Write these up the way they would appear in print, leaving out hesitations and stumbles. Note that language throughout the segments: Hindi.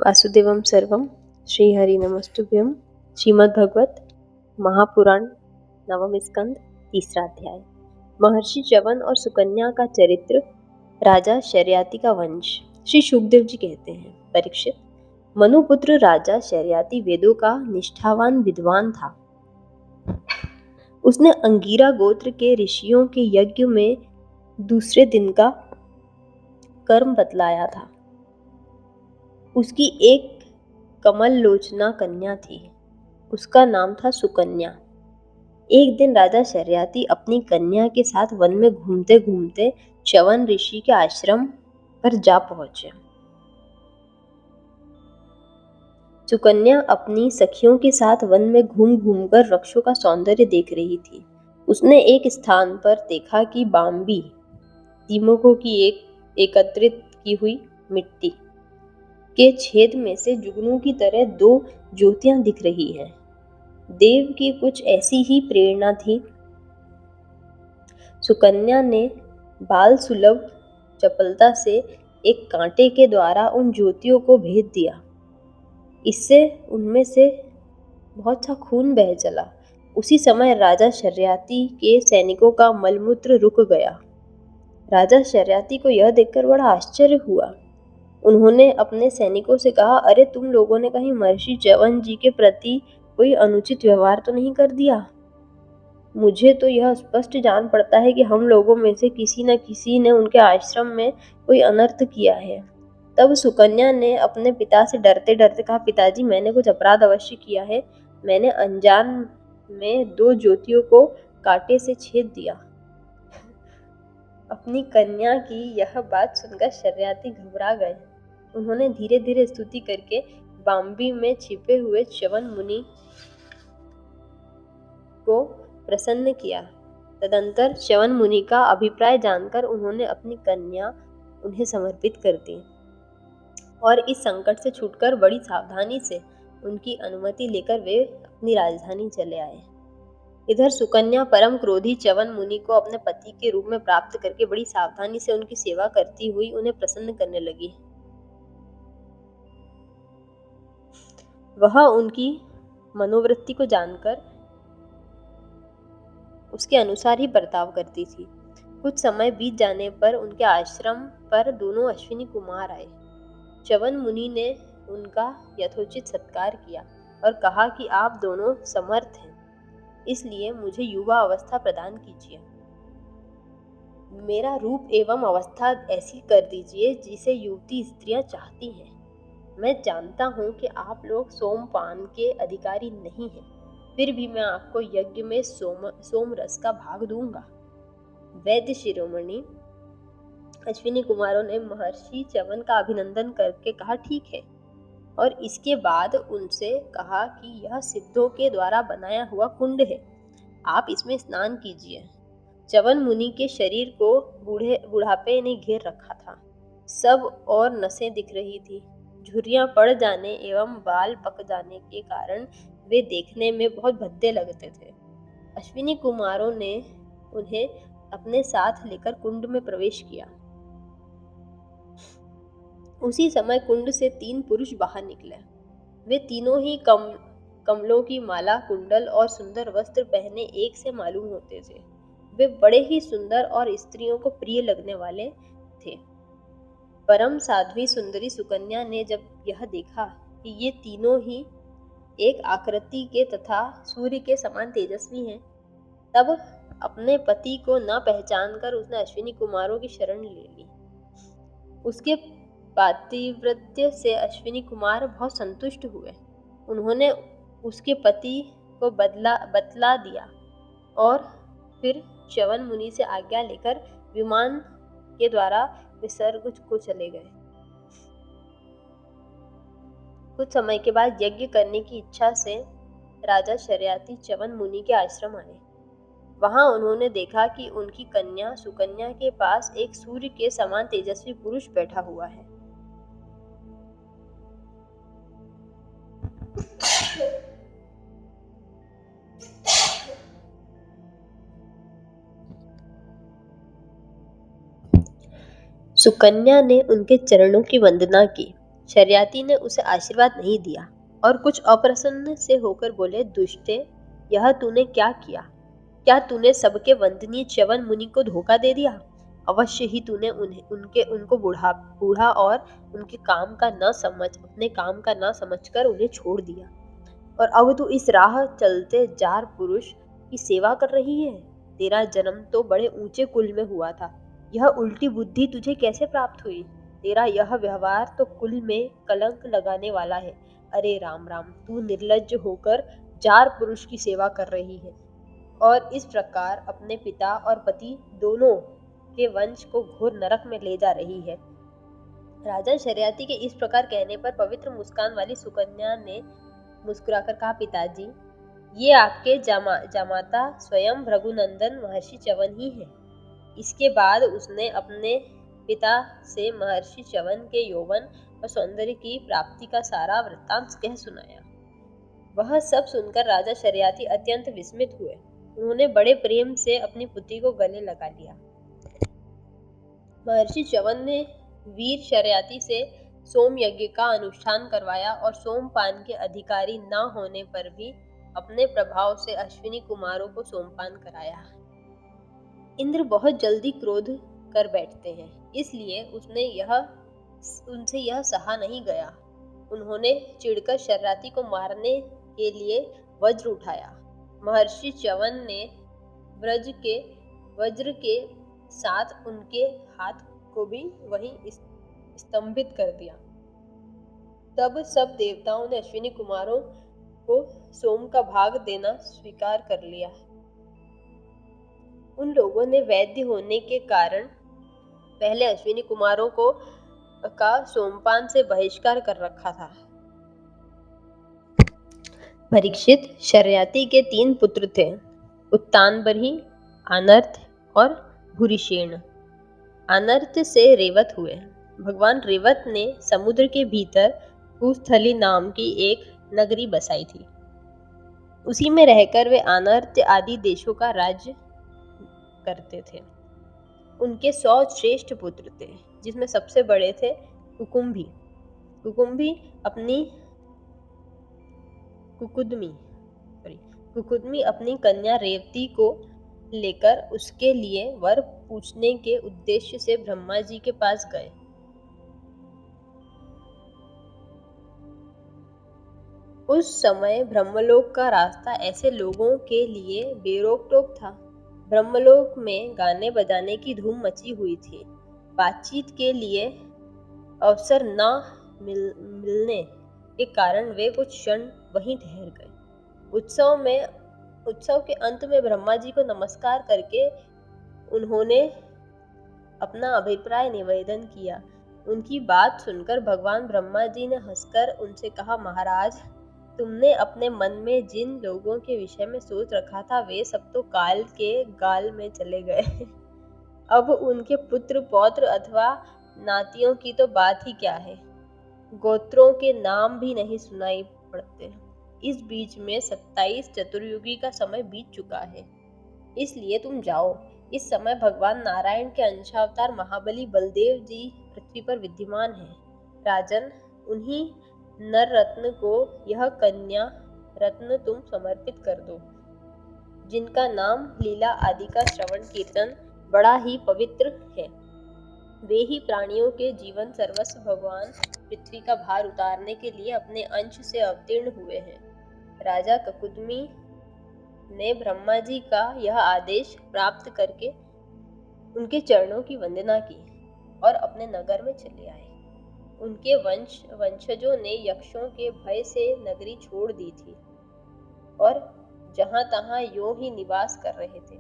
वासुदेवं सर्वं श्रीहरि नमस्तुभ्यं। श्रीमद्भगवत महापुराण नवम स्कंद तीसरा अध्याय। महर्षि च्यवन और सुकन्या का चरित्र। राजा शर्याति का वंश। श्री शुकदेव जी कहते हैं, परीक्षित, मनुपुत्र राजा शर्याति वेदों का निष्ठावान विद्वान था। उसने अंगीरा गोत्र के ऋषियों के यज्ञ में दूसरे दिन का कर्म बतलाया था। उसकी एक कमल लोचना कन्या थी, उसका नाम था सुकन्या। एक दिन राजा शर्याति अपनी कन्या के साथ वन में घूमते घूमते च्यवन ऋषि के आश्रम पर जा पहुंचे। सुकन्या अपनी सखियों के साथ वन में घूम घूमकर वृक्षों का सौंदर्य देख रही थी। उसने एक स्थान पर देखा कि बाम्बी दीमकों की एकत्रित की हुई मिट्टी के छेद में से जुगनू की तरह दो ज्योतियां दिख रही हैं। देव की कुछ ऐसी ही प्रेरणा थी। सुकन्या ने बाल सुलभ चपलता से एक कांटे के द्वारा उन ज्योतियों को भेद दिया। इससे उनमें से बहुत सा खून बह चला। उसी समय राजा शर्याति के सैनिकों का मलमूत्र रुक गया। राजा शर्याति को यह देखकर बड़ा आश्चर्य हुआ। उन्होंने अपने सैनिकों से कहा, अरे तुम लोगों ने कहीं महर्षि च्यवन जी के प्रति कोई अनुचित व्यवहार तो नहीं कर दिया? मुझे तो यह स्पष्ट जान पड़ता है कि हम लोगों में से किसी न किसी ने उनके आश्रम में कोई अनर्थ किया है। तब सुकन्या ने अपने पिता से डरते डरते कहा, पिताजी, मैंने कुछ अपराध अवश्य किया है। मैंने अनजान में दो ज्योतियों को कांटे से छेद दिया। अपनी कन्या की यह बात सुनकर शर्याति घबरा गए। उन्होंने धीरे धीरे स्तुति करके बाम्बी में छिपे हुए च्यवन मुनि को प्रसन्न किया। तदंतर च्यवन मुनि का अभिप्राय जानकर उन्होंने अपनी कन्या उन्हें समर्पित कर दी और इस संकट से छूटकर बड़ी सावधानी से उनकी अनुमति लेकर वे अपनी राजधानी चले आए। इधर सुकन्या परम क्रोधी च्यवन मुनि को अपने पति के रूप में प्राप्त करके बड़ी सावधानी से उनकी सेवा करती हुई उन्हें प्रसन्न करने लगी। वह उनकी मनोवृत्ति को जानकर उसके अनुसार ही बर्ताव करती थी। कुछ समय बीत जाने पर उनके आश्रम पर दोनों अश्विनी कुमार आए। च्यवन मुनि ने उनका यथोचित सत्कार किया और कहा कि आप दोनों समर्थ हैं, इसलिए मुझे युवा अवस्था प्रदान कीजिए। मेरा रूप एवं अवस्था ऐसी कर दीजिए जिसे युवती स्त्रियां चाहती हैं। मैं जानता हूँ कि आप लोग सोमपान के अधिकारी नहीं हैं, फिर भी मैं आपको यज्ञ में सोम रस का भाग दूंगा। वैद्य शिरोमणि अश्विनी कुमारों ने महर्षि च्यवन का अभिनंदन करके कहा, ठीक है, और इसके बाद उनसे कहा कि यह सिद्धों के द्वारा बनाया हुआ कुंड है, आप इसमें स्नान कीजिए। च्यवन मुनि के शरीर को बुढ़ापे ने घेर रखा था। सब और नसें दिख रही थी। झुर्रियां पड़ जाने एवं बाल पक जाने के कारण वे देखने में बहुत भद्दे लगते थे। अश्विनी कुमारों ने उन्हें अपने साथ लेकर कुंड में प्रवेश किया। उसी समय कुंड से 3 पुरुष बाहर निकले। वे तीनों ही कमलों की माला, कुंडल और सुंदर वस्त्र पहने एक से मालूम होते थे। वे बड़े ही सुंदर और स्त्रियों को प्रिय लगने वाले थे। परम साध्वी सुंदरी सुकन्या ने जब यह देखा कि ये तीनों ही एक आकृति के तथा सूर्य के समान तेजस्वी हैं, तब अपने पति को न पहचान कर उसने अश्विनी कुमारों की शरण ले ली। उसके पातिव्रत्य से अश्विनी कुमार बहुत संतुष्ट हुए। उन्होंने उसके पति को बतला दिया और फिर च्यवन मुनि से आज्ञा लेकर विमान के द्वारा वे स्वर्ग को चले गए। कुछ समय के बाद यज्ञ करने की इच्छा से राजा शर्याति च्यवन मुनि के आश्रम आए। वहां उन्होंने देखा कि उनकी कन्या सुकन्या के पास एक सूर्य के समान तेजस्वी पुरुष बैठा हुआ है। सुकन्या ने उनके चरणों की वंदना की शर्याती ने उसे आशीर्वाद नहीं दिया और कुछ अप्रसन्न से होकर बोले, दुष्टे, यह तूने क्या किया? क्या तूने सबके वंदनीय च्यवन मुनि को धोखा दे दिया? अवश्य ही तूने उनको बूढ़ा और उनके काम का न समझ अपने काम का न समझकर उन्हें छोड़ दिया, और अब तू इस राह चलते जार पुरुष की सेवा कर रही है। तेरा जन्म तो बड़े ऊंचे कुल में हुआ था, यह उल्टी बुद्धि तुझे कैसे प्राप्त हुई? तेरा यह व्यवहार तो कुल में कलंक लगाने वाला है। अरे राम राम, तू निर्लज्ज होकर जार पुरुष की सेवा कर रही है और इस प्रकार अपने पिता और पति दोनों के वंश को घोर नरक में ले जा रही है। राजा शर्याती के इस प्रकार कहने पर पवित्र मुस्कान वाली सुकन्या ने मुस्कुराकर कहा, पिताजी, ये आपके जामाता स्वयं भृगुनंदन महर्षि च्यवन ही है। इसके बाद उसने अपने पिता से महर्षि च्यवन के यौवन और सौंदर्य की प्राप्ति का सारा वृत्तांत कह सुनाया। वह सब सुनकर राजा शर्याती अत्यंत विस्मित हुए। उन्होंने बड़े प्रेम से अपनी पुत्री को गले लगा लिया। महर्षि च्यवन ने वीर शर्याती से सोम यज्ञ का अनुष्ठान करवाया और सोमपान के अधिकारी न होने पर भी अपने प्रभाव से अश्विनी कुमारों को सोमपान कराया। इंद्र बहुत जल्दी क्रोध कर बैठते हैं, इसलिए उनसे यह सहा नहीं गया। उन्होंने चिढ़कर शर्याती को मारने के लिए वज्र उठाया। महर्षि च्यवन ने वज्र के साथ उनके हाथ को भी वहीं स्तंभित कर दिया। तब सब देवताओं ने अश्विनी कुमारों को सोम का भाग देना स्वीकार कर लिया। उन लोगों ने वैद्य होने के कारण पहले अश्विनी कुमारों का सोमपान से बहिष्कार कर रखा था। परीक्षित शर्याती के 3 पुत्र थे, उत्तानबरी, अनर्थ और भूरिशेन। अनर्थ से रेवत हुए। भगवान रेवत ने समुद्र के भीतर कुस्थली नाम की एक नगरी बसाई थी। उसी में रहकर वे अनर्थ आदि देशों का राज्य करते थे। उनके 100 श्रेष्ठ पुत्र थे, जिसमें सबसे बड़े थे कुकुम्भी। कुकुदमी अपनी कन्या रेवती को लेकर उसके लिए वर पूछने के उद्देश्य से ब्रह्मा जी के पास गए। उस समय ब्रह्मलोक का रास्ता ऐसे लोगों के लिए बेरोक-टोक था। ब्रह्मलोक में गाने बजाने की धूम मची हुई थी। बातचीत के लिए अवसर न मिलने के कारण वे कुछ क्षण वहीं ठहर गए। उत्सव के अंत में ब्रह्मा जी को नमस्कार करके उन्होंने अपना अभिप्राय निवेदन किया। उनकी बात सुनकर भगवान ब्रह्मा जी ने हंसकर उनसे कहा, महाराज, तुमने अपने मन में जिन लोगों के विषय में सोच रखा था वे सब तो काल के गाल में चले गए। अब उनके पुत्र पौत्र अथवा नातियों की तो बात ही क्या है, गोत्रों के नाम भी नहीं सुनाई पड़ते। इस बीच में 27 चतुर्युगी का समय बीत चुका है, इसलिए तुम जाओ। इस समय भगवान नारायण के अंशावतार महाबली बलदेव जी पृथ्वी पर विद्यमान हैं। राजन, उन्हीं नर रत्न को यह कन्या रत्न तुम समर्पित कर दो, जिनका नाम लीला आदि का श्रवण कीर्तन बड़ा ही पवित्र है। वे ही प्राणियों के जीवन सर्वस्व भगवान पृथ्वी का भार उतारने के लिए अपने अंश से अवतीर्ण हुए हैं। राजा ककुदमी ने ब्रह्मा जी का यह आदेश प्राप्त करके उनके चरणों की वंदना की और अपने नगर में चले आए। उनके वंशजों ने यक्षों के भय से नगरी छोड़ दी थी और जहां तहां यूं ही निवास कर रहे थे।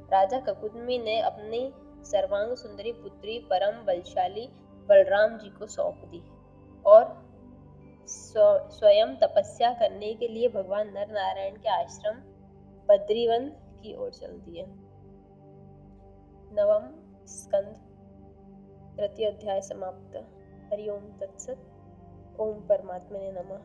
राजा ककुदमी ने अपनी सर्वांग सुंदरी पुत्री परम बलशाली बलराम जी को सौंप दी और स्वयं तपस्या करने के लिए भगवान नर नारायण के आश्रम बद्रीवन की ओर चल दिए। 9वां स्कंद 3 अध्याय समाप्त। हरि ओम तत्सत। ओम परमात्मने नमः।